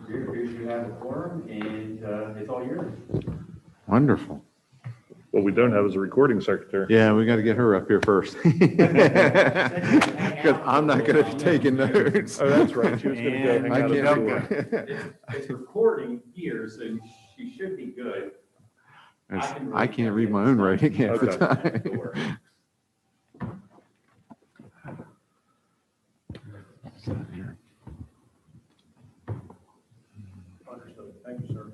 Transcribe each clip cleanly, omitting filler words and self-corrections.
You have the forum, and it's all yours. Wonderful. What we don't have is a recording secretary. Yeah, we got to get her up here first. Because I'm not going to be taking notes. Oh, that's right. She was going to go hang I out at can't the be- door. It's recording here, so she should be good. I can't read my own writing half the Okay. time. Understood. Thank you, sir.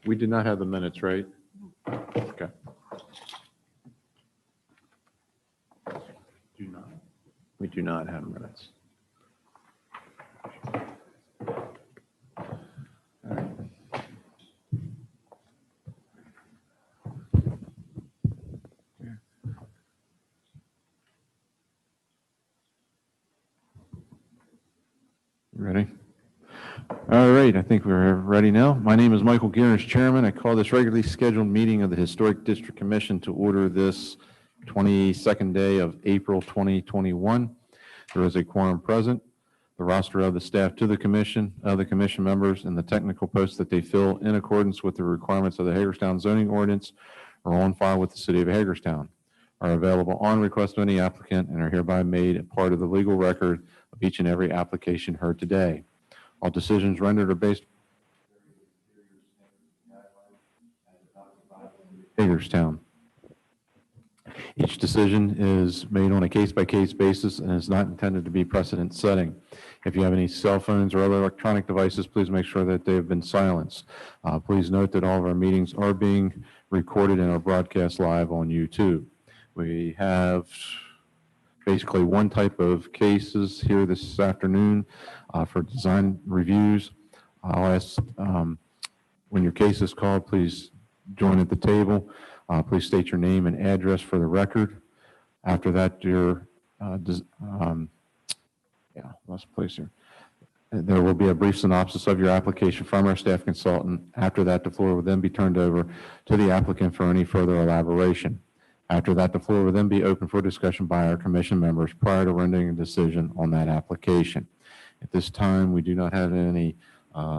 We did not have the minutes, right? Okay. Do not. We do not have minutes. All right. Ready? All right, I think we're ready now. My name is Michael Gearens, Chairman. I call this regularly scheduled meeting of the Historic District Commission to order this 22nd day of April 2021. There is a quorum present. The roster of the staff to the commission, other commission members, and the technical posts that they fill in accordance with the requirements of the Hagerstown zoning ordinance are on file with the city of Hagerstown, are available on request of any applicant, and are hereby made a part of the legal record of each and every application heard today. All decisions rendered are based Hagerstown. Each decision is made on a case-by-case basis and is not intended to be precedent-setting. If you have any cell phones or other electronic devices, please make sure that they have been silenced. Please note that all of our meetings are being recorded and are broadcast live on YouTube. We have basically one type of cases here this afternoon for design reviews. I'll ask when your case is called, please join at the table. Please state your name and address for the record. After that, lost place here. There will be a brief synopsis of your application from our staff consultant. After that, the floor will then be turned over to the applicant for any further elaboration. After that, the floor will then be open for discussion by our commission members prior to rendering a decision on that application. At this time, we do not have any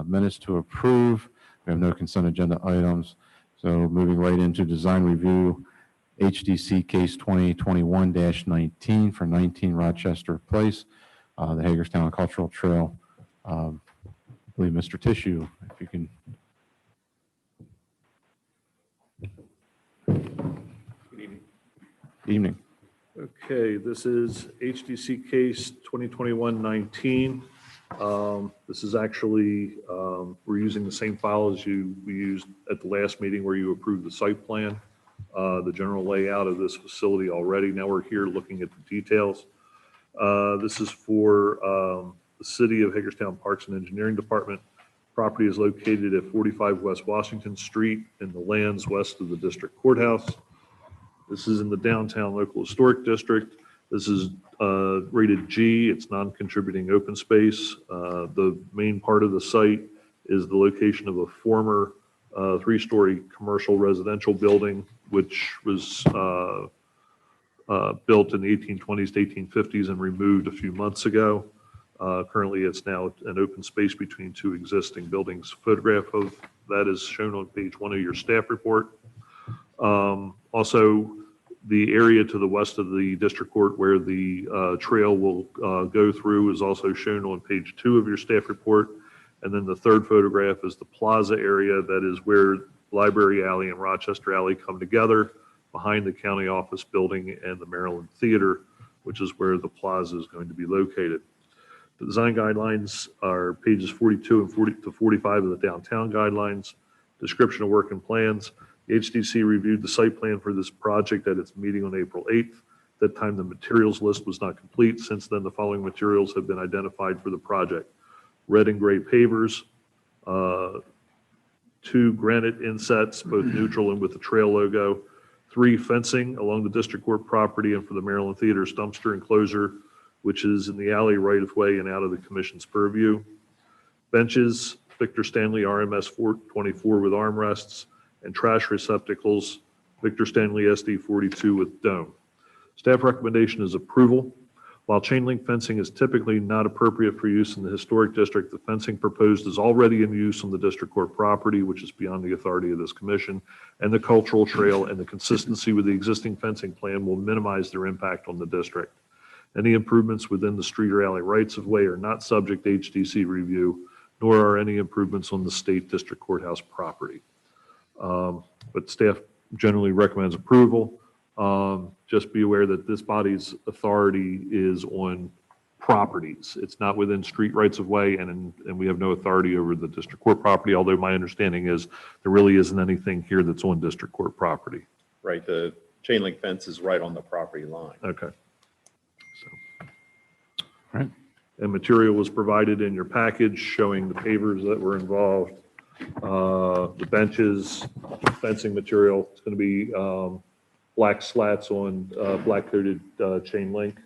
minutes to approve. We have no consent agenda items. So moving right into design review, HDC case 2021-19 for 19 Rochester Place, the Hagerstown Cultural Trail. I believe Mr. Tissue, if you can. Good evening. Evening. Okay, this is HDC case 2021-19. This is actually, we're using the same file as we used at the last meeting where you approved the site plan, the general layout of this facility already. Now we're here looking at the details. This is for the City of Hagerstown Parks and Engineering Department. Property is located at 45 West Washington Street in the lands west of the district courthouse. This is in the downtown local historic district. This is rated G. It's non-contributing open space. The main part of the site is the location of a former three-story commercial residential building, which was built in the 1820s to 1850s and removed a few months ago. Currently, it's now an open space between two existing buildings. Photograph of that is shown on page 1 of your staff report. Also, the area to the west of the district court where the trail will go through is also shown on page 2 of your staff report. And then the third photograph is the plaza area. That is where Library Alley and Rochester Alley come together behind the county office building and the Maryland Theater, which is where the plaza is going to be located. The design guidelines are pages 42 and 40 to 45 of the downtown guidelines, description of work and plans. The HDC reviewed the site plan for this project at its meeting on April 8th. At that time, the materials list was not complete. Since then, the following materials have been identified for the project: red and gray pavers, 2 granite insets, both neutral and with the trail logo, 3 fencing along the district court property and for the Maryland Theater's dumpster enclosure, which is in the alley right of way and out of the commission's purview, benches, Victor Stanley RMS 424 with armrests, and trash receptacles, Victor Stanley SD 42 with dome. Staff recommendation is approval. While chain link fencing is typically not appropriate for use in the historic district, the fencing proposed is already in use on the district court property, which is beyond the authority of this commission, and the cultural trail, and the consistency with the existing fencing plan will minimize their impact on the district. Any improvements within the street or alley rights of way are not subject to HDC review, nor are any improvements on the state district courthouse property. But staff generally recommends approval. Just be aware that this body's authority is on properties. It's not within street rights of way, and we have no authority over the district court property, although my understanding is there really isn't anything here that's on district court property. Right, the chain link fence is right on the property line. Okay. So, Right. and material was provided in your package showing the pavers that were involved, the benches, fencing material. It's going to be black slats on black coated chain link.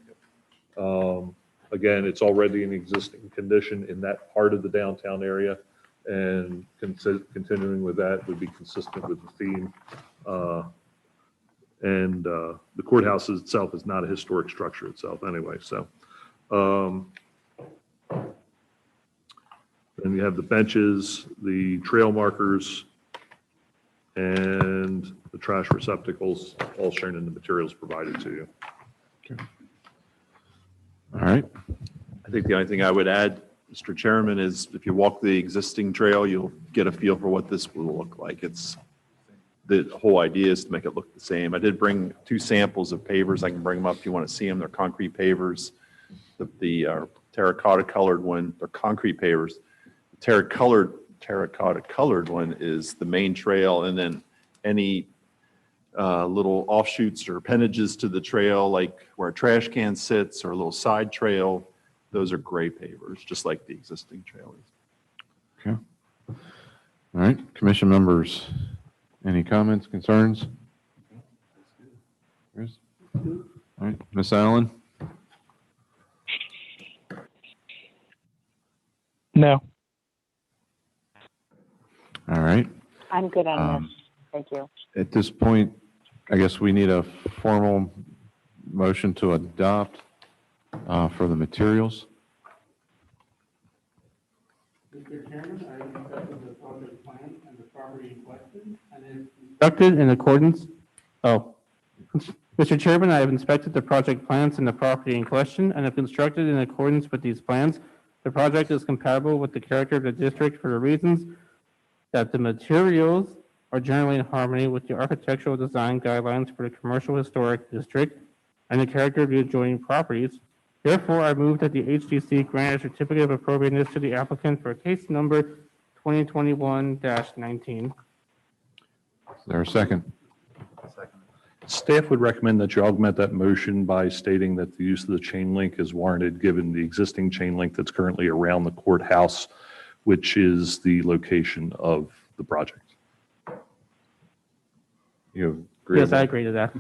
Again, it's already an existing condition in that part of the downtown area, and continuing with that would be consistent with the theme. And the courthouse itself is not a historic structure itself anyway, so. Then you have the benches, the trail markers, and the trash receptacles, all shown in the materials provided to you. All right. I think the only thing I would add, Mr. Chairman, is if you walk the existing trail, you'll get a feel for what this will look like. The whole idea is to make it look the same. I did bring 2 samples of pavers. I can bring them up if you want to see them. They're concrete pavers. The terracotta colored one, they're concrete pavers. The terracotta colored one is the main trail, and then any little offshoots or appendages to the trail, like where a trash can sits or a little side trail, those are gray pavers, just like the existing trail is. Okay. All right. Commission members, any comments, concerns? Chris? All right. Ms. Allen? No. All right. I'm good on this. Thank you. At this point, I guess we need a formal motion to adopt for the materials. Mr. Chairman, I have accepted the project plan and the property in question, and is constructed in accordance, Mr. Chairman, I have inspected the project plans and the property in question, and have constructed in accordance with these plans. The project is compatible with the character of the district for the reasons that the materials are generally in harmony with the architectural design guidelines for the commercial historic district and the character of the adjoining properties. Therefore, I move that the HDC grant a certificate of appropriateness to the applicant for case number 2021-19. Is there a second? Staff would recommend that you augment that motion by stating that the use of the chain link is warranted given the existing chain link that's currently around the courthouse, which is the location of the project. You agree? Yes, I agree to that.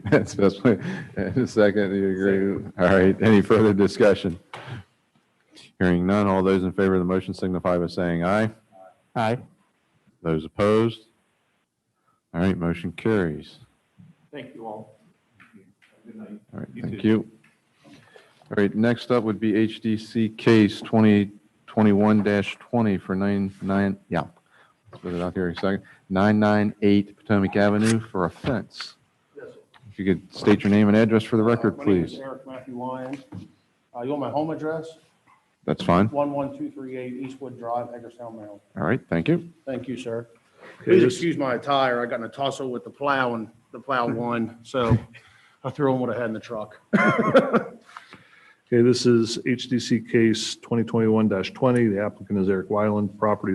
That's best way. And a second, you agree? All right. Any further discussion? Hearing none, all those in favor of the motion signify by saying aye. Aye. Those opposed? All right, motion carries. Thank you all. Good night. All right, thank you. All right, next up would be HDC case 2021-20 for 99, yeah, let's put it out here in a second, 998 Potomac Avenue for a fence. If you could state your name and address for the record, My name is please. Eric Matthew Lyons. You want my home address? That's fine. 11238 Eastwood Drive, Hagerstown, Maryland. All right, thank you. Thank you, sir. Okay, Please this- excuse my attire. I got in a tussle with the plow and the plow won, so I threw in what I had in the truck. Okay, this is HDC case 2021-20. The applicant is Eric Wyand. The property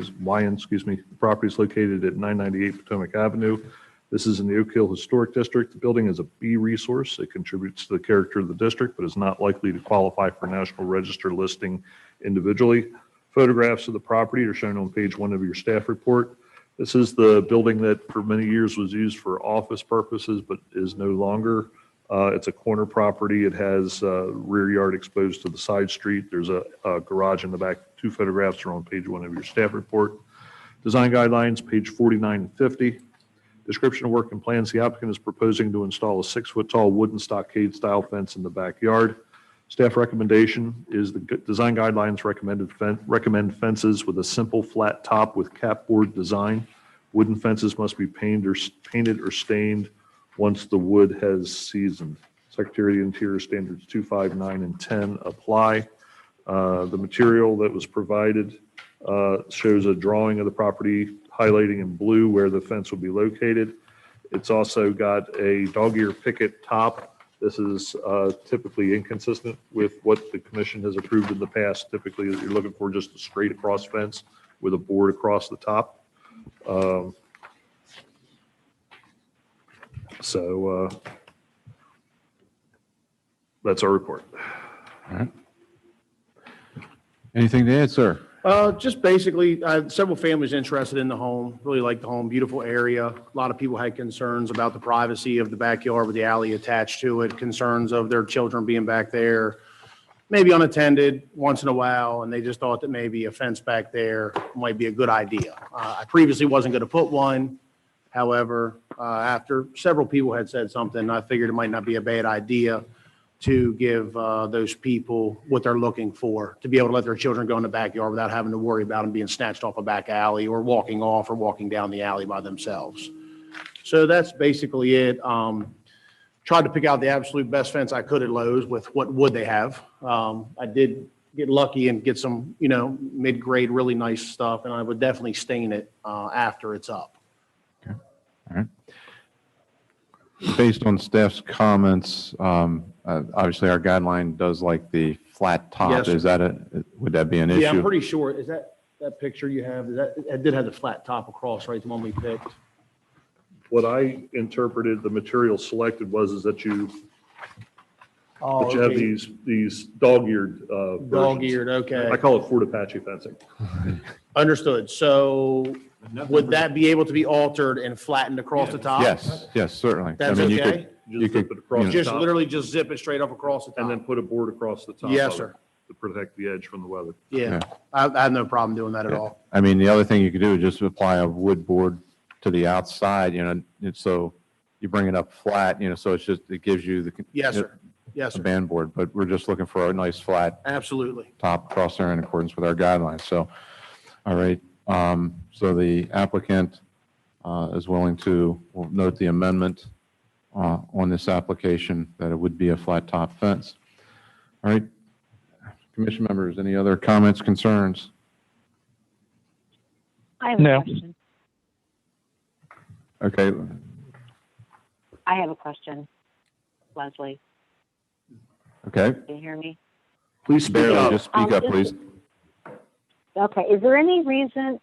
is located at 998 Potomac Avenue. This is in the Oak Hill Historic District. The building is a B resource. It contributes to the character of the district, but is not likely to qualify for National Register listing individually. Photographs of the property are shown on page 1 of your staff report. This is the building that for many years was used for office purposes, but is no longer. It's a corner property. It has rear yard exposed to the side street. There's a garage in the back. 2 photographs are on page 1 of your staff report. Design guidelines, page 49 and 50. Description of work and plans. The applicant is proposing to install a 6-foot tall wooden stockade style fence in the backyard. Staff recommendation is the design guidelines recommend fences with a simple flat top with capboard design. Wooden fences must be painted or stained once the wood has seasoned. Secretary of the Interior Standards 2, 5, 9, and 10 apply. The material that was provided shows a drawing of the property highlighting in blue where the fence will be located. It's also got a dog ear picket top. This is typically inconsistent with what the commission has approved in the past. Typically, you're looking for just a straight across fence with a board across the top. That's our report. All right. Anything to add, sir? Just basically, several families interested in the home, really like the home, beautiful area. A lot of people had concerns about the privacy of the backyard with the alley attached to it, concerns of their children being back there, maybe unattended once in a while, and they just thought that maybe a fence back there might be a good idea. I previously wasn't going to put one. However, after several people had said something, I figured it might not be a bad idea to give those people what they're looking for, to be able to let their children go in the backyard without having to worry about them being snatched off a back alley or walking off or walking down the alley by themselves. So that's basically it. Tried to pick out the absolute best fence I could at Lowe's with what wood they have. I did get lucky and get some, mid-grade, really nice stuff, and I would definitely stain it after it's up. All right. Based on staff's comments, obviously our guideline does like the flat top. Yes, sir. Is that would that be an issue? Yeah, I'm pretty sure. Is that picture you have? It did have the flat top across, right? The one we picked. What I interpreted the material selected was that you Oh, have okay. these dog-eared Dog-eared, okay. I call it Fort Apache fencing. Understood. So would that be able to be altered and flattened across the top? Yes, certainly. That's you okay? could, You you just zip could, it across the Just top literally just zip it straight up across the top? and then put a board across the top. Yes, of it sir. To protect the edge from the weather. Yeah, I have no problem doing that at all. I mean, the other thing you could do is just apply a wood board to the outside, so you bring it up flat, so it gives you the. Yes, sir. Yes, A sir. band board, but we're just looking for a nice flat Absolutely. top across there in accordance with our guidelines. So, all right. So the applicant is willing to will note the amendment on this application that it would be a flat top fence. All right. Commission members, any other comments, concerns? I have a question. Okay. I have a question. Leslie, Okay. can you hear me? Please speak Barely, up. just speak up, is- please. Okay, is there any reason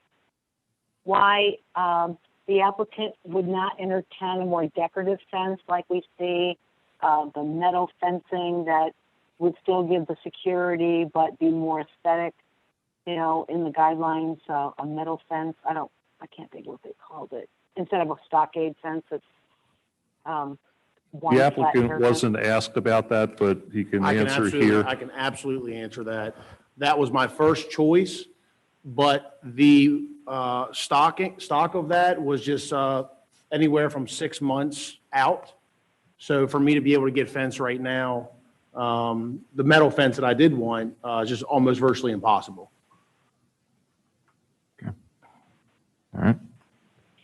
why the applicant would not entertain a more decorative fence like we see, the metal fencing that would still give the security but be more aesthetic, in the guidelines, a metal fence? I can't think what they called it. Instead of a stockade fence, it's one The flat applicant surface. wasn't asked about that, but he can answer here. I can absolutely answer that. That was my first choice, but the stock of that was just anywhere from 6 months out. So for me to be able to get fence right now, the metal fence that I did want is just almost virtually impossible. All right.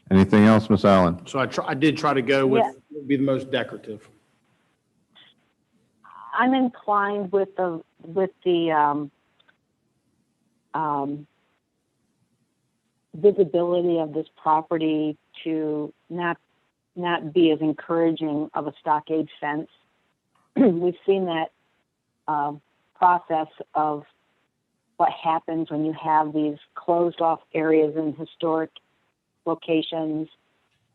Anything else, Ms. Allen? So I did try to go with Yeah. what would be the most decorative. I'm inclined with the visibility of this property to not be as encouraging of a stockade fence. We've seen that process of what happens when you have these closed off areas in historic locations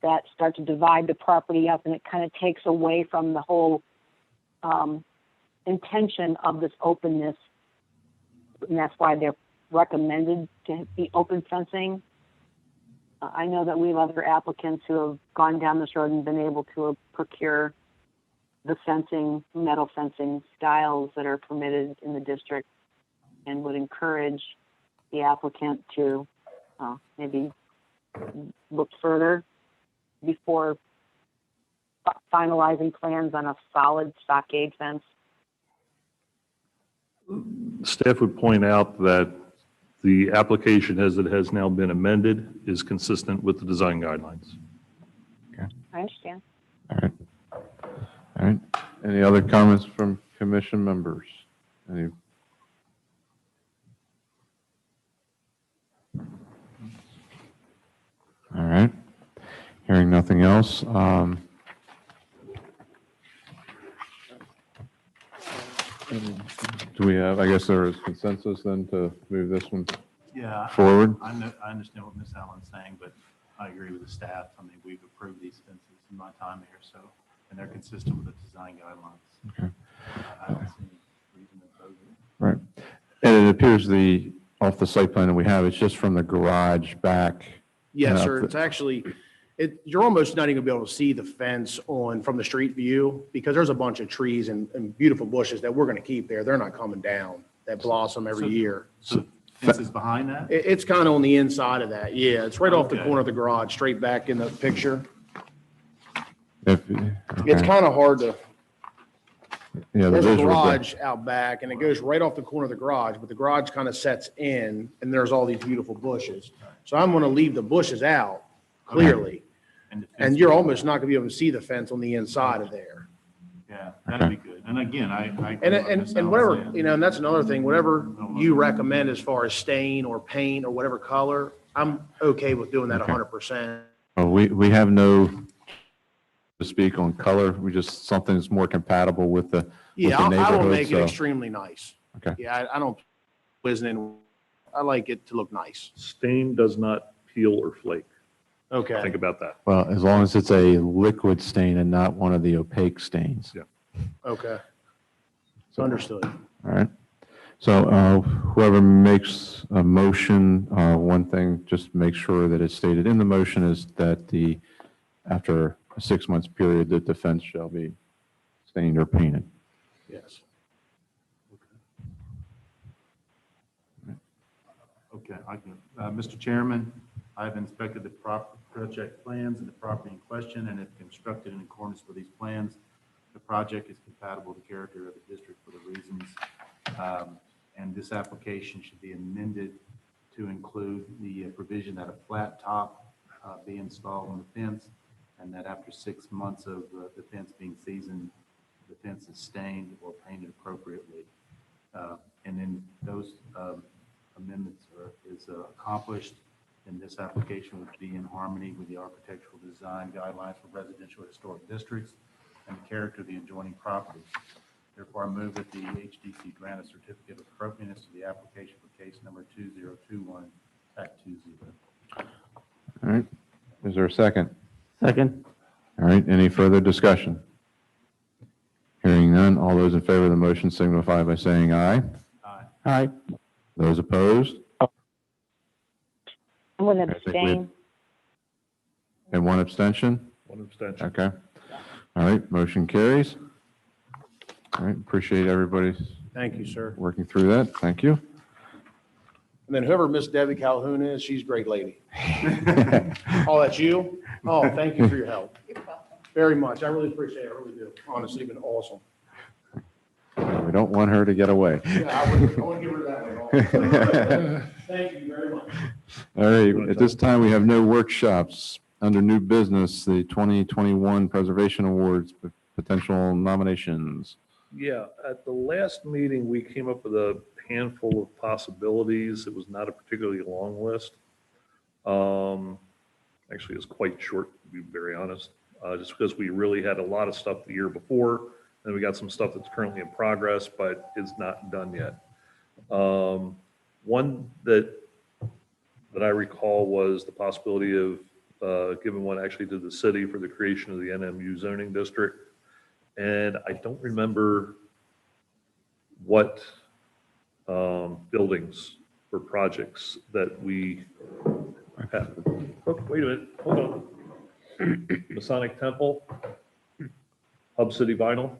that start to divide the property up, and it kind of takes away from the whole intention of this openness, and that's why they're recommended to be open fencing. I know that we have other applicants who have gone down this road and been able to procure the fencing, metal fencing styles that are permitted in the district, and would encourage the applicant to maybe look further before finalizing plans on a solid stockade fence. Staff would point out that the application as it has now been amended is consistent with the design guidelines. I understand. All right. All right. Any other comments from commission members? Any? All right. Hearing nothing else. Do we have, I guess there is consensus then to move this one Yeah, forward? I understand what Ms. Allen's saying, but I agree with the staff. I mean, we've approved these fences in my time here, so, and they're consistent with the design guidelines. Okay. I don't see any reason to oppose it. Right. And it appears off the site plan that we have, it's just from the garage back. Yes, Yeah, sir. but- It's actually, you're almost not even gonna be able to see the fence from the street view because there's a bunch of trees and beautiful bushes that we're gonna keep there. They're not coming down, that blossom every So- year. So fence is behind that? It's kind of on the inside of that. Yeah, it's right off the Okay. corner of the garage, straight back in the picture. If, It's okay. kind of hard to, Yeah, the there's a visual. garage out back and it goes right off the corner of the garage, but the garage kind of sets in and there's all these beautiful bushes. So I'm gonna leave the bushes out clearly. the fence And you're is- almost not gonna be able to see the fence on the inside of there. Yeah, that'd be good. And again, I. agree And, with what Ms. and Allen's whatever, saying. you know, and that's another thing, whatever you recommend as far as stain or paint or whatever color, I'm okay with doing that Okay. 100%. We have no to speak on color. We just, something's more compatible with the Yeah, I will neighborhood, make it so- extremely nice. Okay. Yeah, I don't whizzing in, I like it to look nice. Stain does not peel or flake. Okay, Think about that. Well, as long as it's a liquid stain and not one of the opaque stains. Yeah. okay, So- understood. All right. So whoever makes a motion, one thing, just make sure that it's stated in the motion is that after a 6 months period, that the fence shall be stained or painted. Yes. Okay, I can, Mr. Chairman, I've inspected the project plans and the property in question and have constructed in accordance with these plans. The project is compatible with the character of the district for the reasons, and this application should be amended to include the provision that a flat top be installed on the fence, and that after 6 months of the fence being seasoned, the fence is stained or painted appropriately. And then those amendments is accomplished, and this application would be in harmony with the architectural design guidelines for residential historic districts and the character of the adjoining property. Therefore, I move that the HDC grant a certificate of appropriateness to the application for case number 2021 Act 20. All right. Is there a second? Second. All right. Any further discussion? Hearing none. All those in favor of the motion signify by saying aye. Aye. Aye. Those opposed? I'm going to I think we- abstain. And one abstention? One abstention. Okay. All right. Motion carries. All right. Appreciate everybody Thank you, sir. working through that. Thank you. And then whoever Miss Debbie Calhoun is, she's a great lady. Oh, that's you? Oh, thank you for your help. Very much. I really appreciate it. I really do. Honestly, you've been awesome. We don't want her to get away. Yeah, I want to give her that one. Thank you very much. All right, at this time, we have no workshops. Under new business, the 2021 Preservation Awards, potential nominations. Yeah, at the last meeting, we came up with a handful of possibilities. It was not a particularly long list. Actually, it's quite short, to be very honest, just because we really had a lot of stuff the year before And we got some stuff that's currently in progress, but is not done yet. One that I recall was the possibility of giving one actually to the city for the creation of the NMU zoning district. And I don't remember what buildings or projects that we have. Oh, wait a minute, hold on. Masonic Temple, Hub City Vinyl.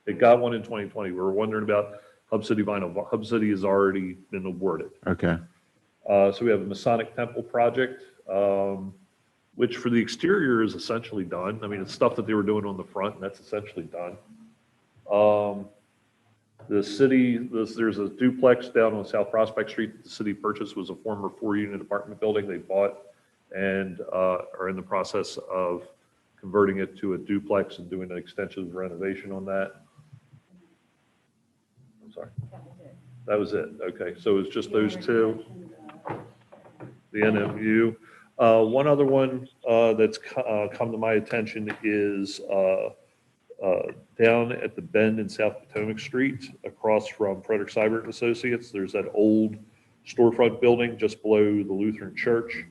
It got one in 2020. We were wondering about Hub City Vinyl. Hub City has already been awarded. Okay. So we have a Masonic Temple project, which for the exterior is essentially done. I mean, it's stuff that they were doing on the front, and that's essentially done. The city, there's a duplex down on South Prospect Street that the city purchased, was a former 4-unit apartment building they bought and are in the process of converting it to a duplex and doing an extensive renovation on that. I'm sorry. That was it. Okay, so it's just those two. The NMU. One other one that's come to my attention is down at the bend in South Potomac Street, across from Frederick Seibert and Associates. There's that old storefront building just below the Lutheran Church.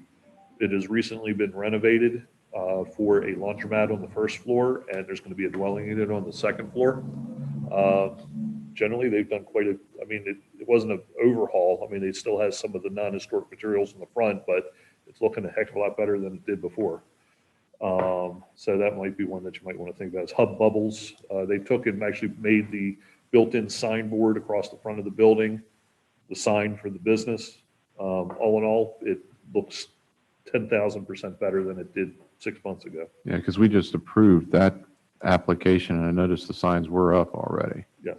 It has recently been renovated for a laundromat on the first floor, and there's going to be a dwelling unit on the second floor. Generally, they've done quite a, I mean, it wasn't an overhaul. I mean, it still has some of the non-historic materials in the front, but it's looking a heck of a lot better than it did before. So that might be one that you might want to think about. Is Hub Bubbles. They took and actually made the built-in signboard across the front of the building, the sign for the business. All in all, it looks 10,000% better than it did 6 months ago. Yeah, because we just approved that application, and I noticed the signs were up already. Yes.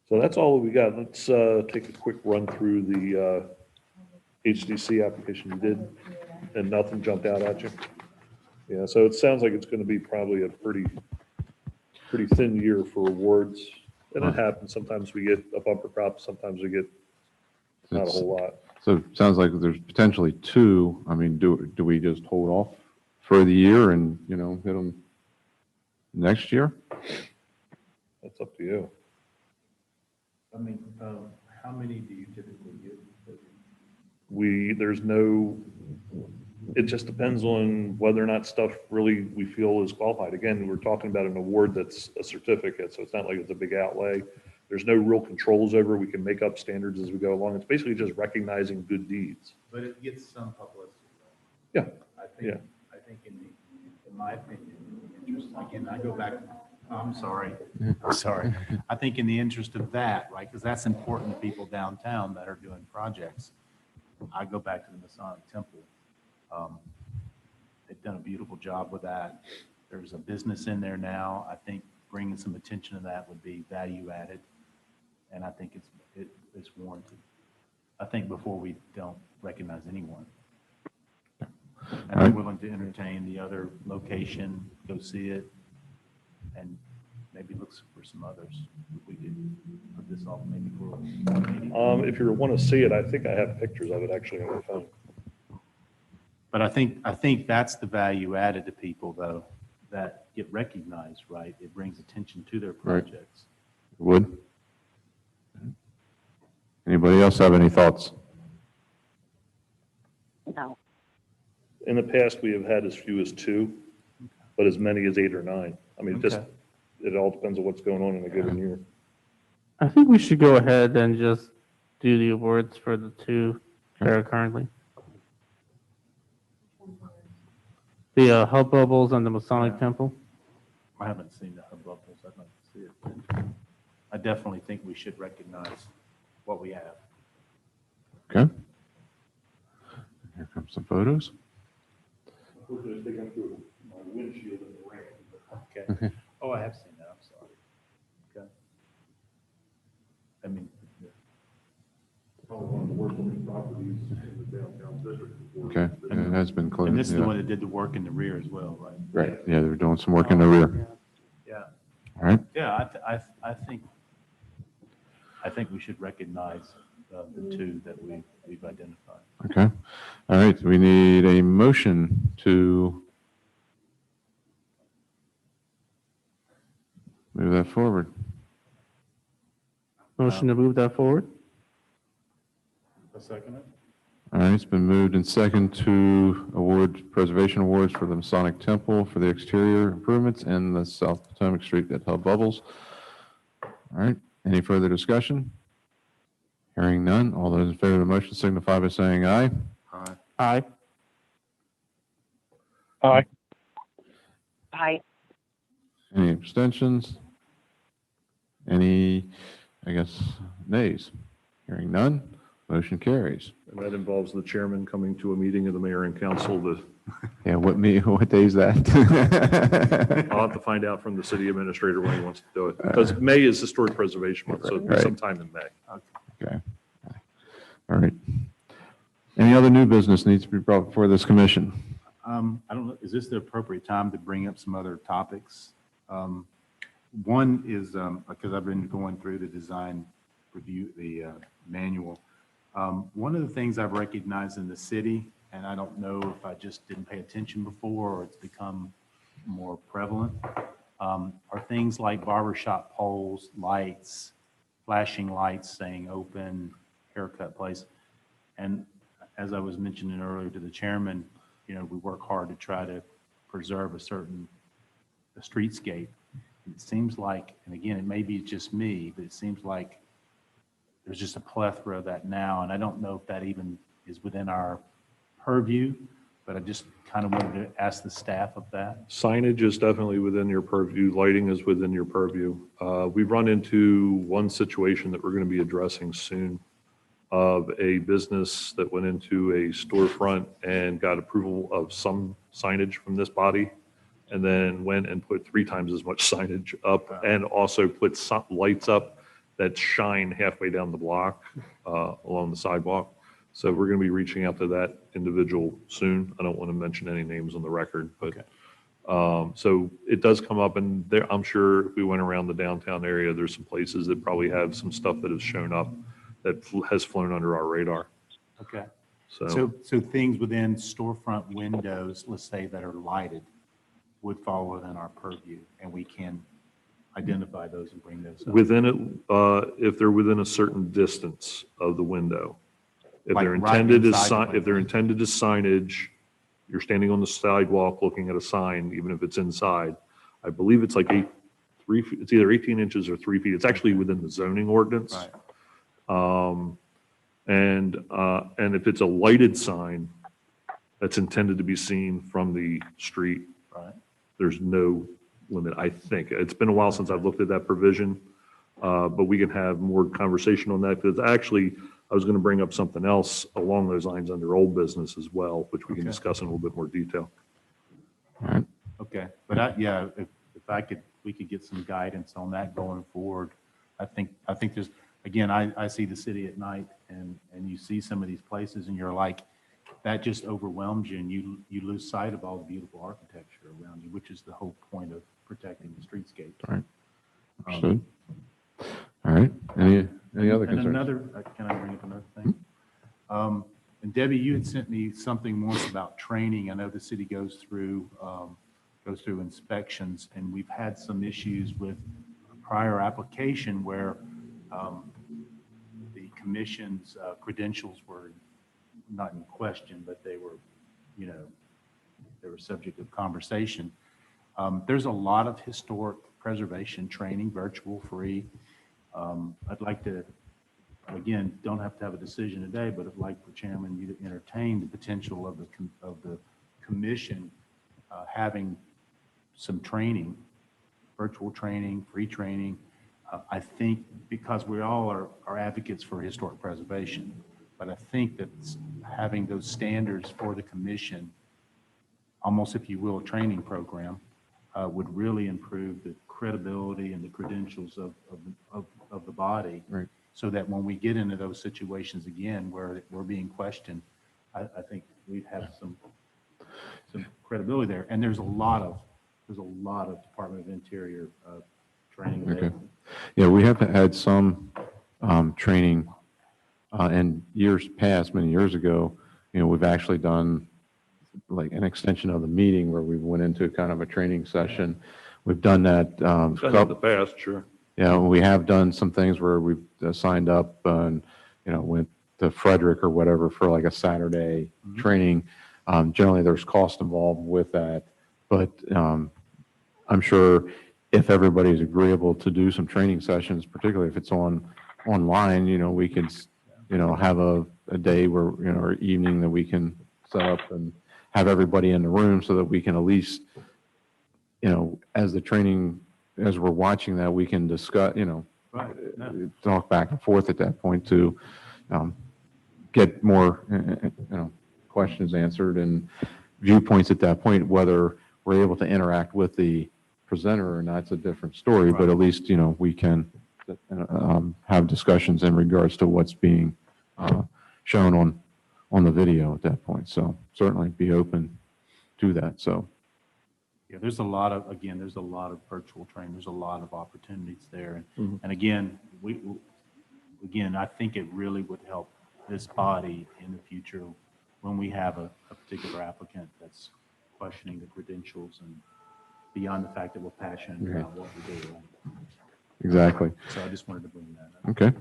So that's all we got. Let's take a quick run through the HDC application you did, and nothing jumped out at you. Yeah, so it sounds like it's going to be probably a pretty thin year for awards, and it happens. Sometimes we get a bumper crop, sometimes we get not a whole lot. So it sounds like there's potentially two. I mean, do we just hold off for the year and, hit them next year? That's up to you. I mean, how many do you typically get? There's no, it just depends on whether or not stuff really we feel is qualified. Again, we're talking about an award that's a certificate, so it's not like it's a big outlay. There's no real controls over. We can make up standards as we go along. It's basically just recognizing good deeds. But it gets some publicity. Yeah. I think in my opinion, interest, again, I go back, I'm sorry. I think in the interest of that, right, because that's important to people downtown that are doing projects. I go back to the Masonic Temple. They've done a beautiful job with that. There's a business in there now. I think bringing some attention to that would be value added. And I think it's warranted. I think before we don't recognize anyone. And I'm willing to entertain the other location, go see it, and maybe look for some others. If we could put this off maybe for a meeting. If you want to see it, I think I have pictures of it actually on my phone. But I think that's the value added to people though, that get recognized, right? It brings attention to their Right. projects. Would? Anybody else have any thoughts? No. In the past, we have had as few as 2, but as many as 8 or 9. I mean, Okay. it all depends on what's going on in a given year. I think we should go ahead and just do the awards for the two that are currently. The Hub Bubbles and the Masonic Temple. I haven't seen the Hub Bubbles. I'd like to see it. I definitely think we should recognize what we have. Okay. Here comes some photos. Okay. Oh, I have seen that. I'm sorry. Okay. I mean, Okay, yeah, it has been closed. and this is the yeah. one that did the work in the rear as well, right? Right, yeah, they're doing some work in the rear. Yeah. All right, Yeah, I think we should recognize the two that we've identified. okay. All right, we need a motion to Move that forward. Motion to move that forward? A second it? All right, it's been moved and second to award preservation awards for the Masonic Temple for the exterior improvements and the South Potomac Street that held bubbles. All right, any further discussion? Hearing none, all those in favor of the motion signify by saying aye. Aye. Aye. Aye. Any abstentions? Any, I guess, nays? Hearing none, motion carries. And that involves the chairman coming to a meeting of the mayor and council to, Yeah, what day is that? I'll have to find out from the city administrator when he wants to do it. Because May is Historic Preservation Month, so it'll be Right. sometime in May. Okay. All right. Any other new business needs to be brought before this commission? I don't know, is this the appropriate time to bring up some other topics? One is, because I've been going through the design review, the manual. One of the things I've recognized in the city, and I don't know if I just didn't pay attention before or it's become more prevalent, are things like barbershop poles, lights, flashing lights saying open, haircut place. And as I was mentioning earlier to the chairman, you know, we work hard to try to preserve a streetscape. It seems like, and again, it may be just me, but it seems like there's just a plethora of that now. And I don't know if that even is within our purview, but I just kind of wanted to ask the staff of that. Signage is definitely within your purview. Lighting is within your purview. We've run into one situation that we're going to be addressing soon of a business that went into a storefront and got approval of some signage from this body, and then went and put 3 times as much signage up, and also put some lights up that shine halfway down the block along the sidewalk. So we're going to be reaching out to that individual soon. I don't want to mention any names on the record, but so it does come up, and there, I'm sure if we went around the downtown area, there's some places that probably have some stuff that has shown up that has flown under our radar. Okay. So So things within storefront windows, let's say that are lighted, would fall within our purview, and we can identify those and bring those up. within it, if they're within a certain distance of the window, if Like they're right intended as inside the if they're intended as signage, you're standing on the sidewalk looking at a sign, even if it's inside. I believe it's like 3 feet. It's either 18 inches or 3 feet. It's actually within the zoning ordinance. Right. And if it's a lighted sign that's intended to be seen from the street, Right. there's no limit, I think. It's been a while since I've looked at that provision, but we can have more conversation on that, because actually, I was going to bring up something else along those lines under old business as well, which we can Okay. discuss in a little bit more detail. Okay, but if we could get some guidance on that going forward. I think there's, again, I see the city at night and you see some of these places and you're like, that just overwhelms you and you lose sight of all the beautiful architecture around you, which is the whole point of protecting the streetscape. All right. Understood. All right. Any other And concerns? another, can I bring up another thing? And Debbie, you had sent me something once about training. I know the city goes through inspections, and we've had some issues with a prior application where the commission's credentials were not in question, but they were, they were subject of conversation. There's a lot of historic preservation training, virtual, free. I'd like to, again, don't have to have a decision today, but I'd like the chairman, you to entertain the potential of the commission having some training, virtual training, free training. I think because we all are advocates for historic preservation, but I think that having those standards for the commission, almost if you will, a training program, would really improve the credibility and the credentials of the body. Right. So that when we get into those situations again where we're being questioned, I think we'd have some credibility there. And there's a lot of Department of Interior training Okay. available. Yeah, we have to add some training. In years past, many years ago, we've actually done like an extension of the meeting where we went into kind of a training session we've done that. Done it in the past, sure. Yeah, we have done some things where we've signed up and, went to Frederick or whatever for like a Saturday training. Generally, there's cost involved with that, but I'm sure if everybody's agreeable to do some training sessions, particularly if it's online, we could, have a day where, or evening that we can set up and have everybody in the room so that we can at least, as the training, as we're watching that, we can discuss, Right. No. talk back and forth at that point to get more, questions answered and viewpoints at that point. Whether we're able to interact with the presenter or not, it's a different story, but at least, we can have discussions in regards to what's being shown on the video at that point. So certainly be open to that. So. Yeah, there's a lot of virtual training. There's a lot of opportunities there. And again, I think it really would help this body in the future when we have a particular applicant that's questioning the credentials and beyond the fact that we're passionate about what we do. Exactly. So I just wanted to bring that up. Okay.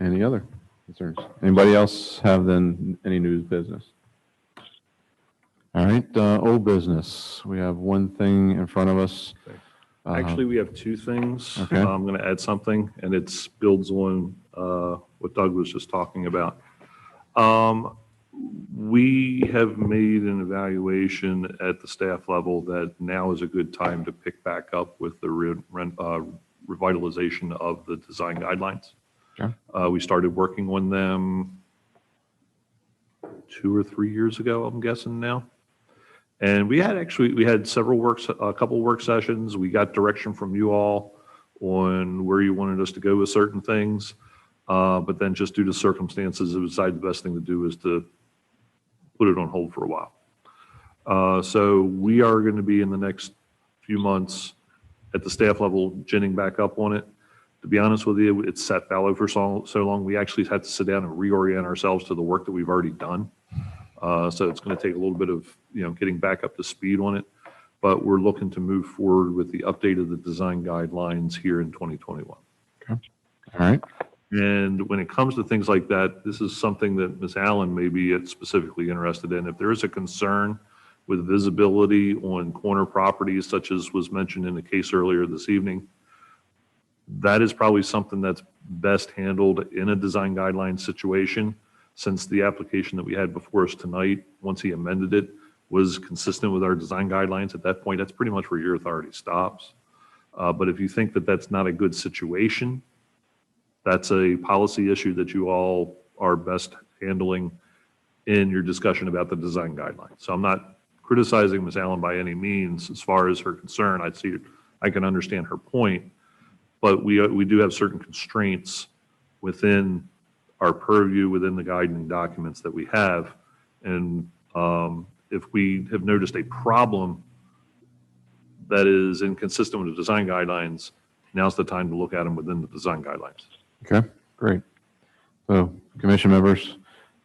Any other concerns? Anybody else have then any news business? All right, old business. We have one thing in front of us. Actually, we have two things. Okay. I'm going to add something, and it builds on what Doug was just talking about. We have made an evaluation at the staff level that now is a good time to pick back up with the revitalization of the design guidelines. Okay. We started working on them 2 or 3 years ago, I'm guessing now. And we had a couple work sessions. We got direction from you all on where you wanted us to go with certain things. But then just due to circumstances, it was decided the best thing to do is to put it on hold for a while. So we are going to be in the next few months at the staff level ginning back up on it. To be honest with you, it's sat fallow for so long. We actually had to sit down and reorient ourselves to the work that we've already done. So it's going to take a little bit of, getting back up to speed on it. But we're looking to move forward with the update of the design guidelines here in 2021. Okay. All right. And when it comes to things like that, this is something that Ms. Allen may be specifically interested in. If there is a concern with visibility on corner properties, such as was mentioned in the case earlier this evening, that is probably something that's best handled in a design guideline situation, since the application that we had before us tonight, once he amended it, was consistent with our design guidelines. At that point, that's pretty much where your authority stops. But if you think that that's not a good situation, that's a policy issue that you all are best handling in your discussion about the design guidelines. So I'm not criticizing Ms. Allen by any means as far as her concern. I can understand her point, but we do have certain constraints within our purview within the guiding documents that we have. And if we have noticed a problem that is inconsistent with the design guidelines, now's the time to look at them within the design guidelines. Okay, great. So commission members,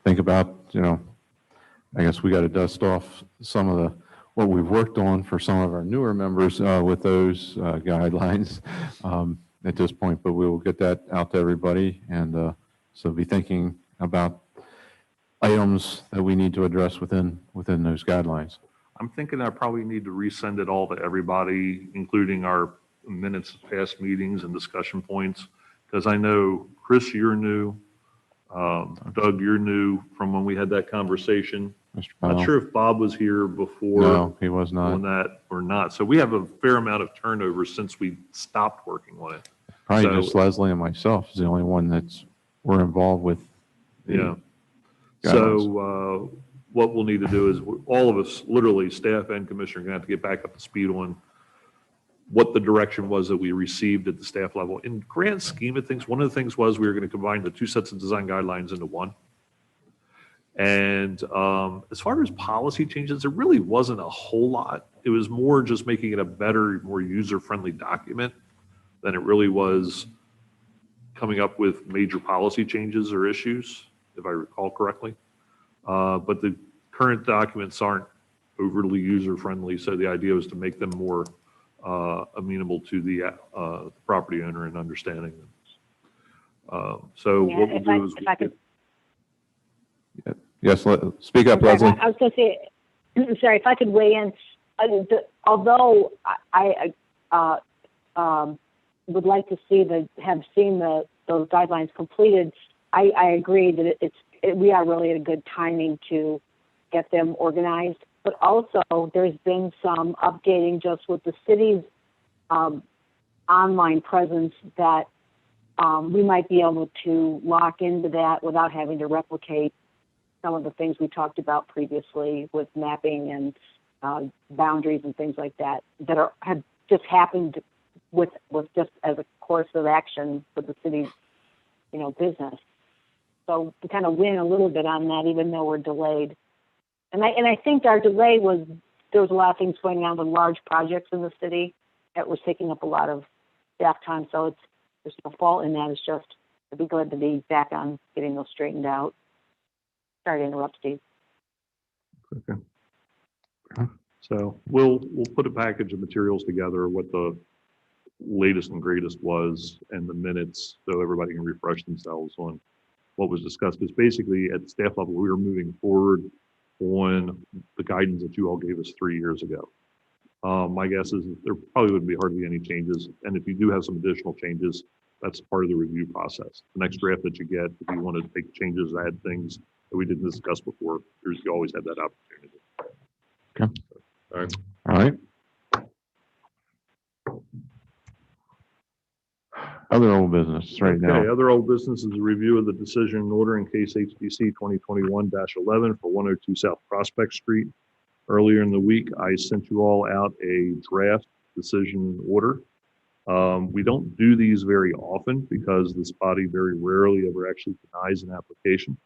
think about, I guess we got to dust off some of what we've worked on for some of our newer members with those guidelines at this point, but we will get that out to everybody. And so be thinking about items that we need to address within those guidelines. I'm thinking I probably need to resend it all to everybody, including our minutes of past meetings and discussion points. Because I know, Chris, you're new. Doug, you're new from when we had that conversation. Mr. Not Powell? sure if Bob was here before No, he was not. on that or not. So we have a fair amount of turnover since we stopped working on it. Probably So- just Leslie and myself is the only one we're involved with. the Yeah. guidelines. So what we'll need to do is all of us, literally staff and commissioner, are going to have to get back up to speed on what the direction was that we received at the staff level. In grand scheme of things, one of the things was we were going to combine the two sets of design guidelines into one. And as far as policy changes, there really wasn't a whole lot. It was more just making it a better, more user-friendly document than it really was coming up with major policy changes or issues, if I recall correctly. But the current documents aren't overly user-friendly, so the idea was to make them more amenable to the property owner and understanding them. So Yeah, what we'll do is. if I could, Yes, speak up, I'm sorry, Leslie. I was going to say, sorry, if I could weigh in. Although I would like to see have seen those guidelines completed, I agree that we are really at a good timing to get them organized. But also, there's been some updating just with the city's online presence that we might be able to lock into that without having to replicate some of the things we talked about previously with mapping and boundaries and things like that have just happened with just as a course of action for the city's business. So to kind of win a little bit on that, even though we're delayed. And I think our delay was there was a lot of things going on with large projects in the city that was taking up a lot of staff time. So there's no fault in that. It's just it'd be glad to be back on getting those straightened out. Sorry to interrupt, Steve. Okay. So we'll put a package of materials together, what the latest and greatest was, and the minutes, so everybody can refresh themselves on what was discussed. Because basically, at the staff level, we were moving forward on the guidance that you all gave us 3 years ago. My guess is there probably wouldn't be hardly any changes, and if you do have some additional changes, that's part of the review process. The next draft that you get, if you want to make changes, add things that we didn't discuss before, you always have that opportunity. Okay. All right. All right. Other old business right Okay, now. other old business is a review of the decision and order in case HDC 2021-11 for 102 South Prospect Street. Earlier in the week, I sent you all out a draft decision and order. We don't do these very often because this body very rarely ever actually denies an application.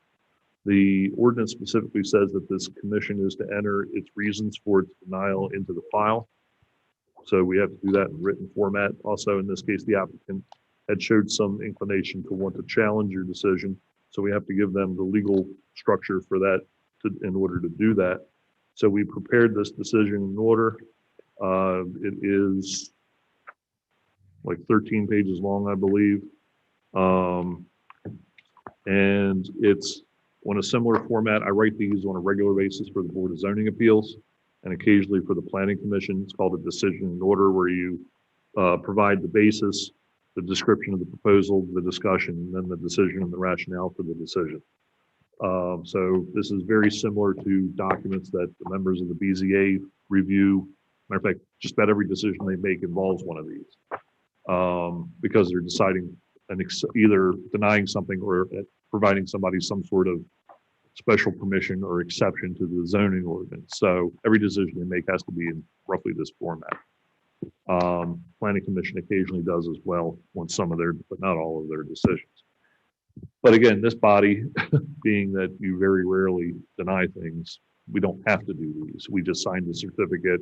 The ordinance specifically says that this commission is to enter its reasons for its denial into the file. So we have to do that in written format. Also, in this case, the applicant had showed some inclination to want to challenge your decision. So we have to give them the legal structure for that in order to do that. So we prepared this decision in order. It is like 13 pages long, I believe. And it's on a similar format. I write these on a regular basis for the Board of Zoning Appeals and occasionally for the Planning Commission. It's called a decision in order, where you provide the basis, the description of the proposal, the discussion, and then the decision and the rationale for the decision. So this is very similar to documents that the members of the BZA review. Matter of fact, just about every decision they make involves one of these, because they're deciding either denying something or providing somebody some sort of special permission or exception to the zoning ordinance. So every decision they make has to be in roughly this format. Planning Commission occasionally does as well on some of their, but not all of their decisions. But again, this body, being that you very rarely deny things, we don't have to do these. We just sign the certificate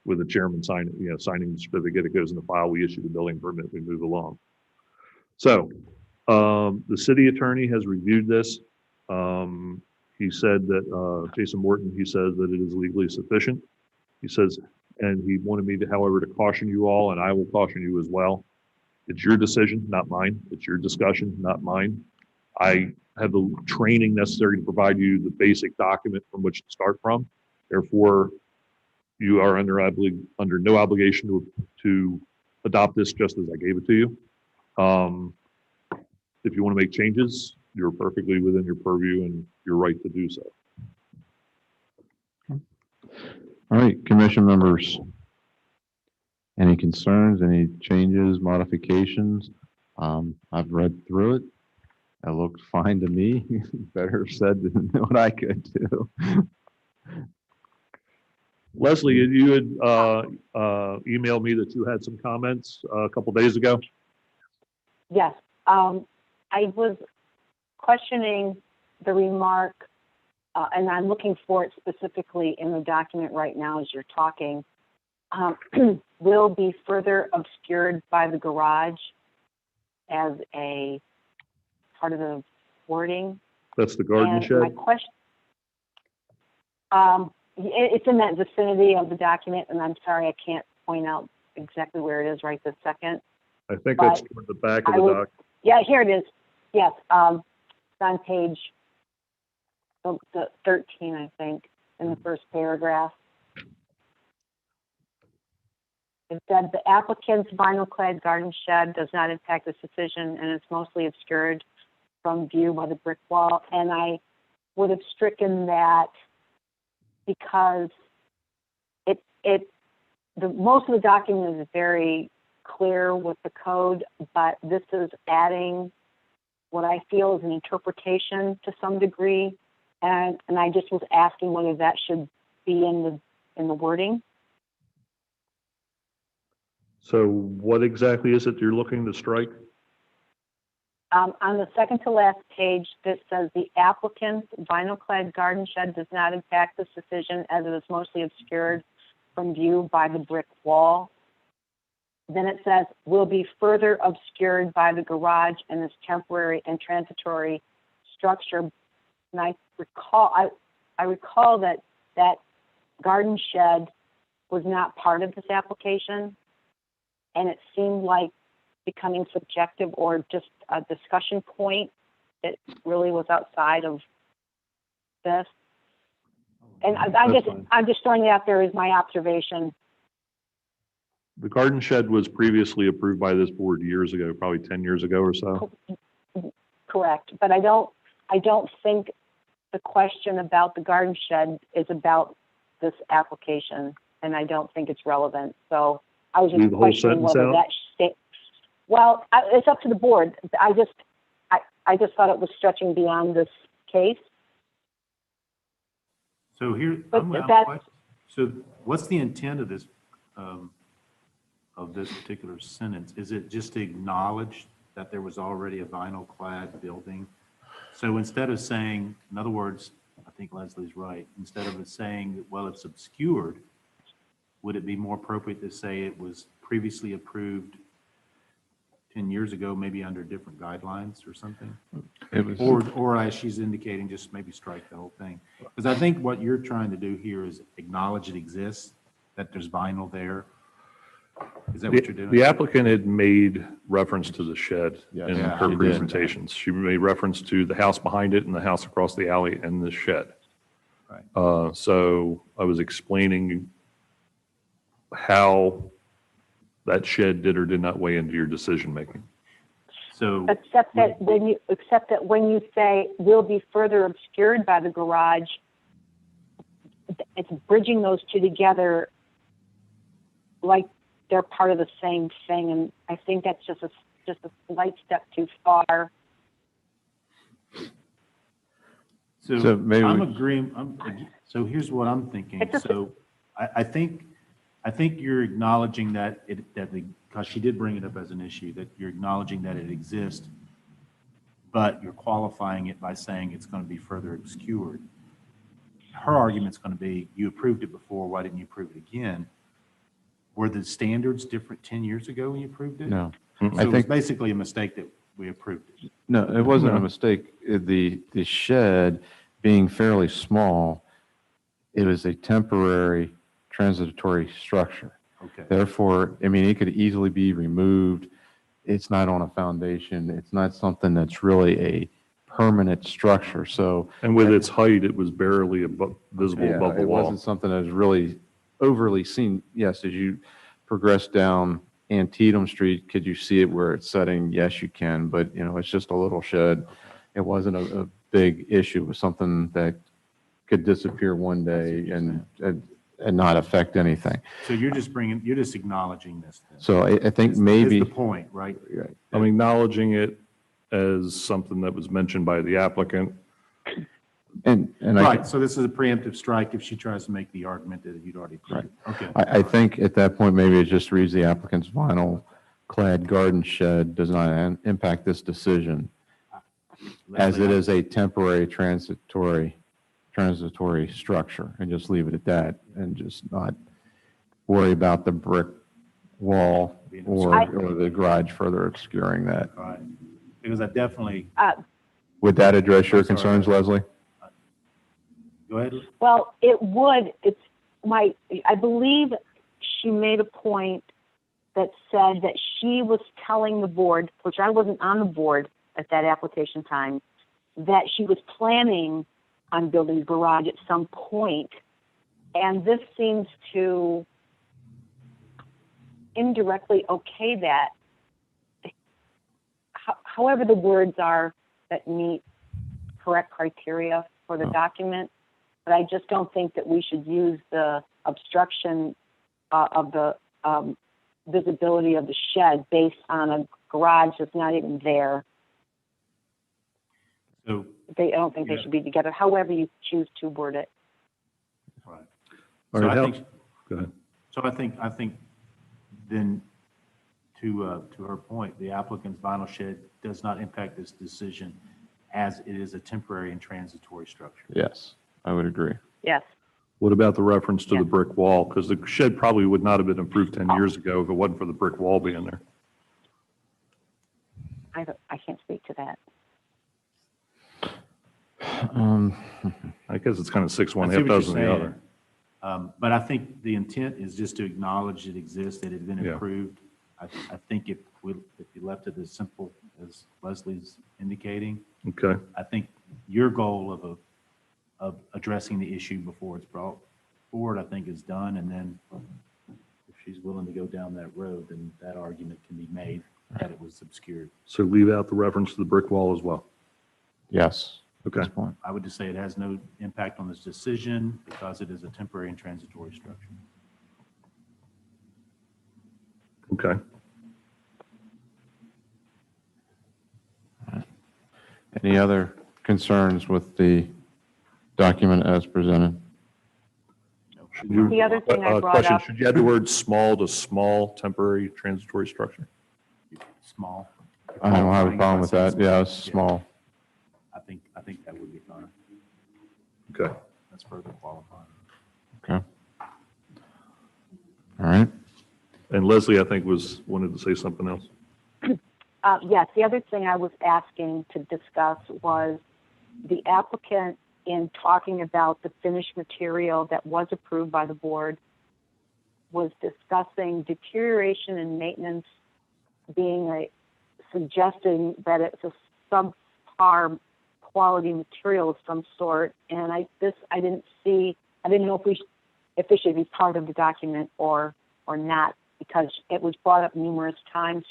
with the chairman signing the certificate. It goes in the file. We issue the building permit. We move along. So the city attorney has reviewed this. He said that, Jason Morton, he says that it is legally sufficient. He says, and he wanted me to, however, to caution you all, and I will caution you as well. It's your decision, not mine. It's your discussion, not mine. I have the training necessary to provide you the basic document from which to start from. Therefore, you are under no obligation to adopt this just as I gave it to you. If you want to make changes, you're perfectly within your purview and your right to do so. All right, commission members. Any concerns, any changes, modifications? I've read through it. It looked fine to me. Better said than what I could do. Leslie, you had emailed me that you had some comments a couple days ago. Yes. I was questioning the remark, and I'm looking for it specifically in the document right now as you're talking, will be further obscured by the garage as a part of the wording. That's the garden And shed. my question, it's in that vicinity of the document, and I'm sorry I can't point out exactly where it is right this second. I think that's But toward the back of I the would- doc. Yeah, here it is. Yes, it's on page the 13, I think, in the first paragraph. It said the applicant's vinyl clad garden shed does not impact this decision and it's mostly obscured from view by the brick wall. And I would have stricken that because most of the document is very clear with the code, but this is adding what I feel is an interpretation to some degree. And I just was asking whether that should be in the wording. So what exactly is it you're looking to strike? On the second to last page, this says the applicant's vinyl clad garden shed does not impact this decision as it is mostly obscured from view by the brick wall. Then it says will be further obscured by the garage and this temporary and transitory structure. And I recall that garden shed was not part of this application, and it seemed like becoming subjective or just a discussion point that really was outside of this. And I'm just throwing it out there as my observation. The garden shed was previously approved by this board years ago, probably 10 years ago or so. Correct, but I don't think the question about the garden shed is about this application, and I don't think it's relevant. So I was Leave just the whole questioning sentence whether out? that state. Well, it's up to the board. I just thought it was stretching beyond this case. So here, But I'm that's- question- so what's the intent of this particular sentence? Is it just to acknowledge that there was already a vinyl clad building? So instead of saying, in other words, I think Leslie's right, instead of it saying, well, it's obscured, would it be more appropriate to say it was previously approved 10 years ago, maybe under different guidelines or something? It was, Or as she's indicating, just maybe strike the whole thing. Because I think what you're trying to do here is acknowledge it exists, that there's vinyl there. Is that what you're doing? The applicant had made reference to the shed Yes. in Yeah, her she did. presentations. She made reference to the house behind it and the house across the alley and the shed. Right. So I was explaining how that shed did or did not weigh into your decision-making. So, Except that when you say will be further obscured by the garage, it's bridging those two together like they're part of the same thing, and I think that's just a slight step too far. so maybe I'm we- agreeing, so here's what I'm thinking. It's a- So I think you're acknowledging that because she did bring it up as an issue, that you're acknowledging that it exists, but you're qualifying it by saying it's going to be further obscured. Her argument's going to be, you approved it before, why didn't you approve it again? Were the standards different 10 years ago when you approved it? no. So I it was think, basically a mistake that we approved it. no, it wasn't a No. mistake. The shed being fairly small, it was a temporary transitory structure. Okay. Therefore, I mean, it could easily be removed. It's not on a foundation. It's not something that's really a permanent structure. So, And with its height, it was barely visible yeah, above the it wall. wasn't something that was really overly seen. Yes, as you progress down Antietam Street, could you see it where it's setting? Yes, you can, but it's just a little shed. It wasn't a big issue. It was something that could disappear one day and not affect anything. So you're just acknowledging this then. So I think Is maybe. the point, right? I'm acknowledging it as something that was mentioned by the applicant. And I, Right, so this is a preemptive strike if she tries to make the argument that you'd already approved. it. Okay. I think at that point, maybe it just reads the applicant's vinyl clad garden shed does not impact this decision as it is a temporary transitory structure, and just leave it at that and just not worry about the brick wall or the garage further obscuring that. All right. Because I definitely, Would that address your I'm sorry. concerns, Leslie? go ahead. Well, it would. I believe she made a point that said that she was telling the board, which I wasn't on the board at that application time, that she was planning on building a garage at some point. And this seems to indirectly okay that. However the words are that meet correct criteria for the document, but I just don't think that we should use the obstruction of the visibility of the shed based on a garage that's not even there. So, I don't think they Yeah. should be together, however you choose to word it. right. All So right, I Hal- think, Go ahead. so I think then to her point, the applicant's vinyl shed does not impact this decision as it is a temporary and transitory structure. Yes, I would agree. Yes. What about the reference to Yeah. the brick wall? Because the shed probably would not have been approved 10 years ago if it wasn't for the brick wall being there. I can't speak to that. I guess it's kind of six one, I see half what you're dozen the saying. other. But I think the intent is just to acknowledge it exists, that it had been Yeah. approved. I think if you left it as simple as Leslie's indicating, Okay. I think your goal of addressing the issue before it's brought forward, I think is done. And then if she's willing to go down that road, then that argument can be made that it was obscured. So leave out the reference to the brick wall as well. Yes. At Okay. this point. I would just say it has no impact on this decision because it is a temporary and transitory structure. Okay. Any other concerns with the document as presented? Should you- The other thing I brought question, up- should you add the word small to small temporary transitory structure? Small. I don't have a problem with that. Yeah, it's small. I think that would be fine. Okay. That's further qualifying. Okay. All right. And Leslie, I think, wanted to say something else. Yes, the other thing I was asking to discuss was the applicant, in talking about the finished material that was approved by the board, was discussing deterioration and maintenance being suggesting that it's a subpar quality material of some sort. And I didn't know if this should be part of the document or not, because it was brought up numerous times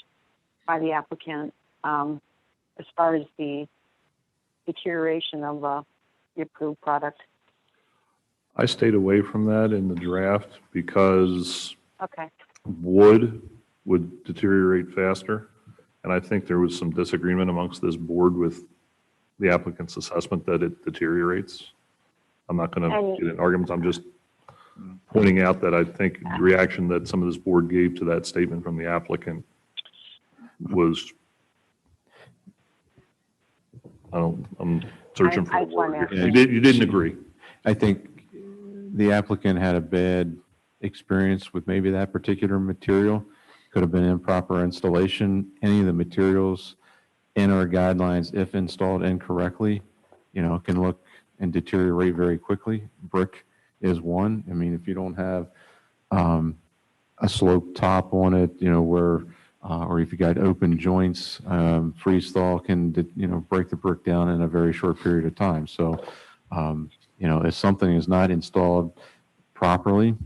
by the applicant as far as the deterioration of the approved product. I stayed away from that in the draft because Okay. wood would deteriorate faster. And I think there was some disagreement amongst this board with the applicant's assessment that it deteriorates. I'm not going And- to get in arguments. I'm just pointing out that I think the reaction that some of this board gave to that statement from the applicant was, I'm searching for I a just wanna word. ask- You didn't agree. I think the applicant had a bad experience with maybe that particular material. Could have been improper installation. Any of the materials in our guidelines, if installed incorrectly, can look and deteriorate very quickly. Brick is one. I mean, if you don't have a slope top on it, where, or if you got open joints, freeze thaw can, break the brick down in a very short period of time. So, if something is not installed properly,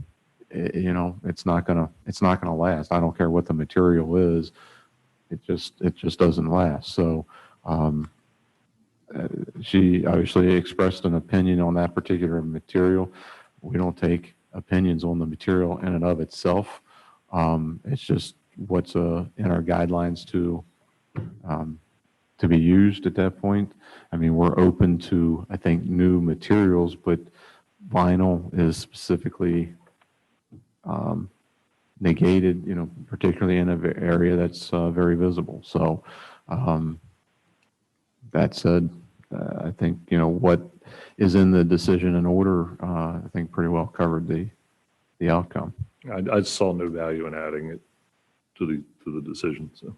it's not gonna last. I don't care what the material is. It just doesn't last. So, she obviously expressed an opinion on that particular material. We don't take opinions on the material in and of itself. It's just what's in our guidelines to be used at that point. I mean, we're open to, I think, new materials, but vinyl is specifically negated, particularly in an area that's very visible. So that said, I think, what is in the decision and order, I think pretty well covered the outcome. I saw no value in adding it to the decision, so.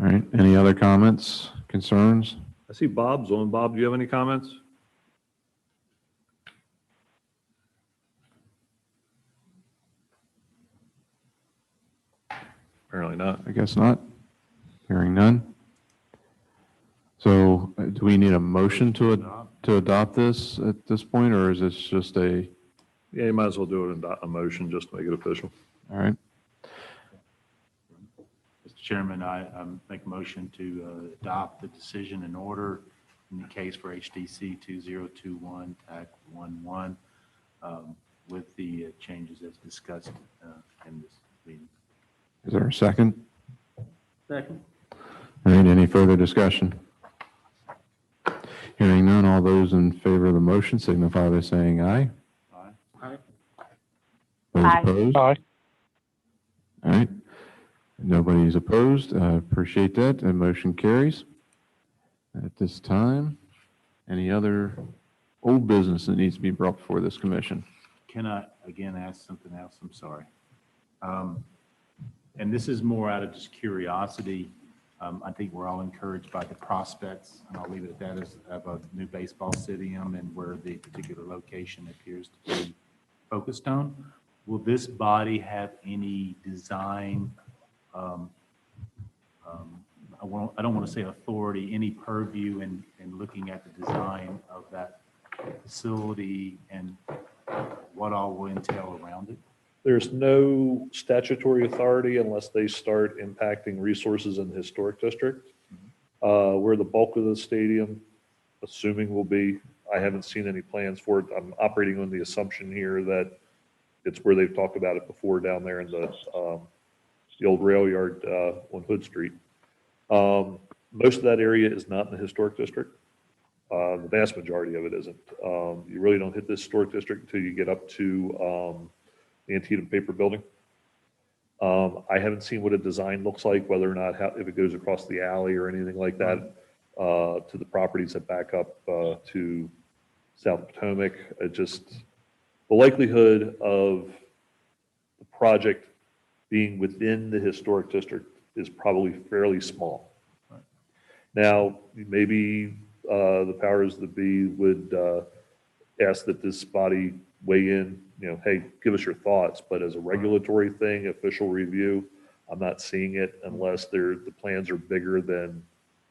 All right, any other comments, concerns? I see Bob's on. Bob, do you have any comments? Apparently not. I guess not. Hearing none. So do we need a motion to adopt this at this point, or is this just a, Yeah, you might as well do it in a motion just to make it official. all right? Mr. Chairman, I make a motion to adopt the decision and order in the case for HDC 2021 TAC 11 with the changes as discussed in this meeting. Is there a second? Second. All right, any further discussion? Hearing none, all those in favor of the motion signify by saying aye. Aye. Those Aye. opposed? All right. Nobody's opposed. I appreciate that. The motion carries. At this time, any other old business that needs to be brought before this commission? Can I again ask something else? I'm sorry. And this is more out of just curiosity. I think we're all encouraged by the prospects, and I'll leave it at that, as of a new baseball stadium and where the particular location appears to be focused on. Will this body have any design, I don't want to say authority, any purview in looking at the design of that facility and what all will entail around it? There's no statutory authority unless they start impacting resources in the historic district. Where the bulk of the stadium, assuming will be, I haven't seen any plans for it. I'm operating on the assumption here that it's where they've talked about it before down there in the old rail yard on Hood Street. Most of that area is not in the historic district. The vast majority of it isn't. You really don't hit the historic district until you get up to the Antietam Paper Building. I haven't seen what a design looks like, whether or not, if it goes across the alley or anything like that, to the properties that back up to South Potomac. The likelihood of the project being within the historic district is probably fairly small. Now, maybe the powers that be would ask that this body weigh in, hey, give us your thoughts, but as a regulatory thing, official review, I'm not seeing it unless the plans are bigger than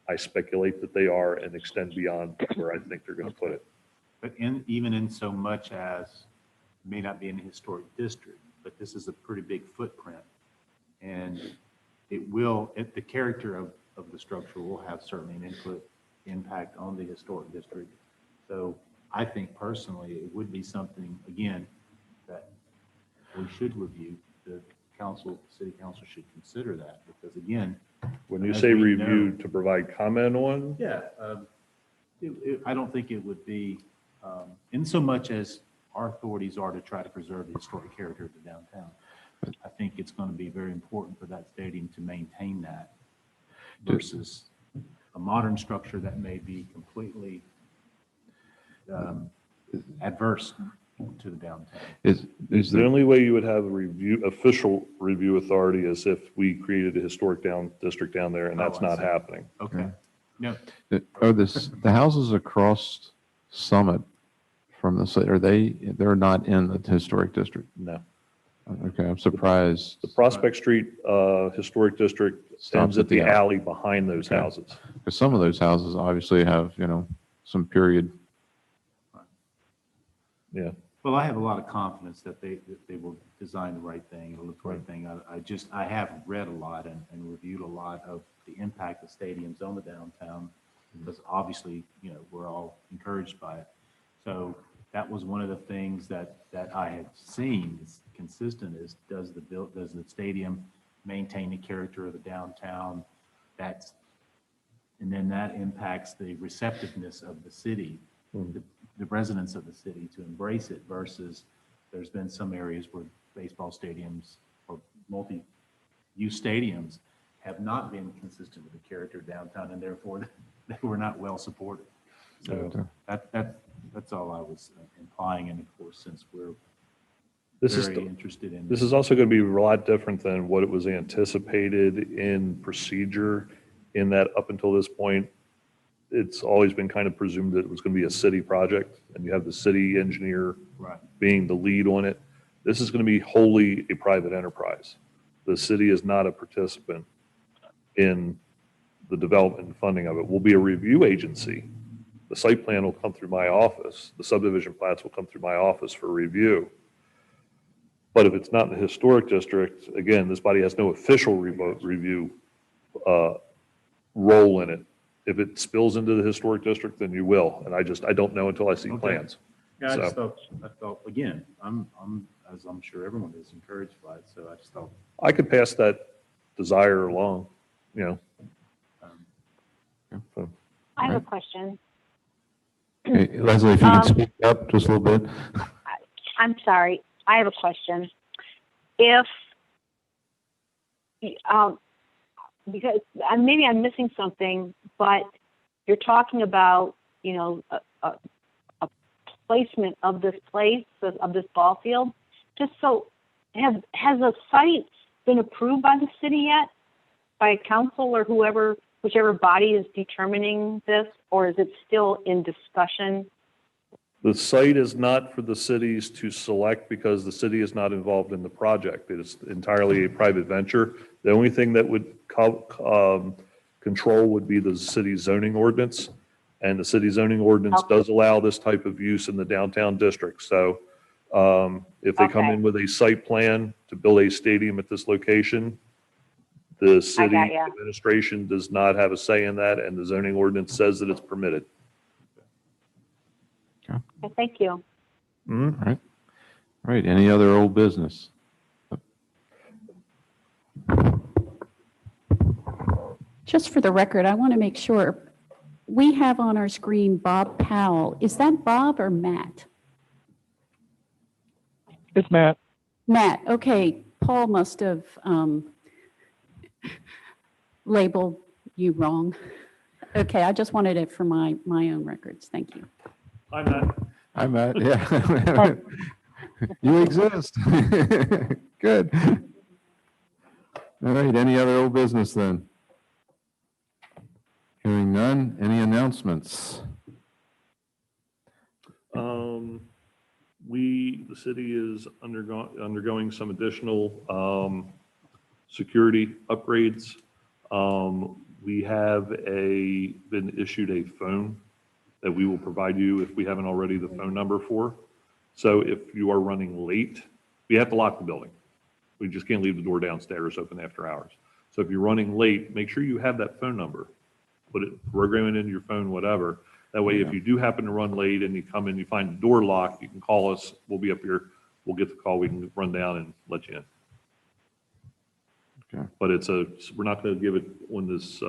I speculate that they are and extend beyond where I think they're going to put it. But even in so much as, may not be in a historic district, but this is a pretty big footprint. And the character of the structure will have certainly an impact on the historic district. So I think personally, it would be something, again, that we should review. The city council should consider that, because again. When you as say we review, know- to provide comment on, Yeah, I don't think it would be, in so much as our authorities are to try to preserve the historic character of the downtown. I think it's going to be very important for that stadium to maintain that versus a modern structure that may be completely adverse to the downtown. Is the there, only way you would have a official review authority is if we created a historic district down there, and that's Oh, I not see. happening. Okay. No, are the houses across Summit from the city, they're not in the historic district? No. Okay, I'm surprised. The Prospect Street Historic District Stops ends at at the the alley. alley behind those Okay. houses. Because some of those houses obviously have, some period. Yeah. well, I have a lot of confidence that they will design the right thing, it'll look the right thing. I have read a lot and reviewed a lot of the impact of stadiums on the downtown, because obviously, we're all encouraged by it. So that was one of the things that I had seen is consistent is, does the stadium maintain the character of the downtown? And then that impacts the receptiveness of the city, the residents of the city to embrace it, versus there's been some areas where baseball stadiums or multi-use stadiums have not been consistent with the character of downtown, and therefore they were not well supported. So that's all I was implying. And of course, since we're very interested in This is also going to be a lot different than what it was anticipated in procedure, in that up until this point, it's always been kind of presumed that it was going to be a city project, and you have the city engineer right. being the lead on it. This is going to be wholly a private enterprise. The city is not a participant in the development and funding of it. We'll be a review agency. The site plan will come through my office. The subdivision plats will come through my office for review. But if it's not in the historic district, again, this body has no official review role in it. If it spills into the historic district, then you will. And I don't know until I see Okay. plans. Yeah, I So- thought, again, as I'm sure everyone is encouraged by it, so I just thought, I could pass that desire along, you know. So, I have a question. Okay, Leslie, if you can Um, speak up just a little bit. I'm sorry. I have a question. If, because maybe I'm missing something, but you're talking about, you know, a placement of this place, of this ball field. Just so, has a site been approved by the city yet? By council or whoever, whichever body is determining this, or is it still in discussion? the site is not for the cities to select because the city is not involved in the project. It is entirely a private venture. The only thing that would control would be the city zoning ordinance. And the city zoning ordinance Okay. does allow this type of use in the downtown district. So if they come Okay. in with a site plan to build a stadium at this location, the city got ya. administration does not have a say in that, and the zoning ordinance says that it's permitted. Okay, thank you. Mhm. All right, any other old business? Just for the record, I want to make sure, we have on our screen Bob Powell. Is that Bob or Matt? It's Matt. Matt, okay. Paul must have labeled you wrong. Okay, I just wanted it for my own records. Thank you. Hi, Matt. Hi, Matt, yeah. You exist. Good. All right, any other old business then? Hearing none, any announcements? The city is undergoing some additional security upgrades. We have been issued a phone that we will provide you if we haven't already the phone number for. So if you are running late, we have to lock the building. We just can't leave the door downstairs open after hours. So if you're running late, make sure you have that phone number. Program it into your phone, whatever. That way, if you do happen to run late and you come in, you find the door locked, you can call us. We'll be up here. We'll get the call. We can run down and let you in. Okay. But we're not going to give it on this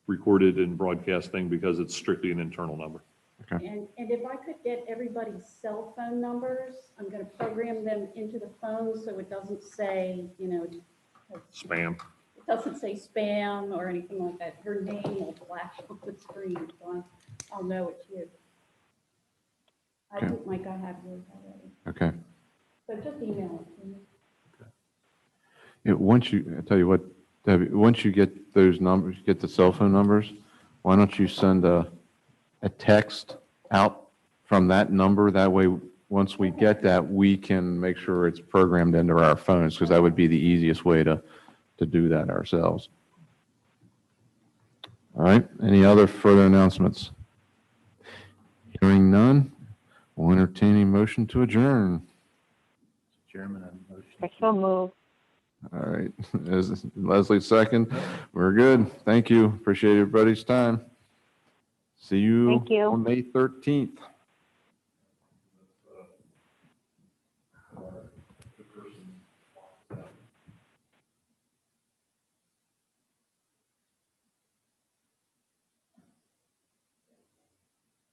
recorded and broadcast thing because it's strictly an internal number. And if I could get everybody's cell phone numbers, I'm going to program them into the phone so it doesn't say, Spam. it doesn't say spam or anything like that. Your name will flash on the screen, so I'll know it's you. I Okay. think, Mike, I have yours already. Okay. So just email it to me. I tell you what, Debbie, once you get those numbers, get the cell phone numbers, why don't you send a text out from that number? That way, once we get that, we can make sure it's programmed into our phones, because that would be the easiest way to do that ourselves. All right, any other further announcements? Hearing none, we'll entertain a motion to adjourn. Chairman, I motion. I so move. All right, is Leslie second? We're good. Thank you. Appreciate everybody's time. See you Thank you. on May 13th.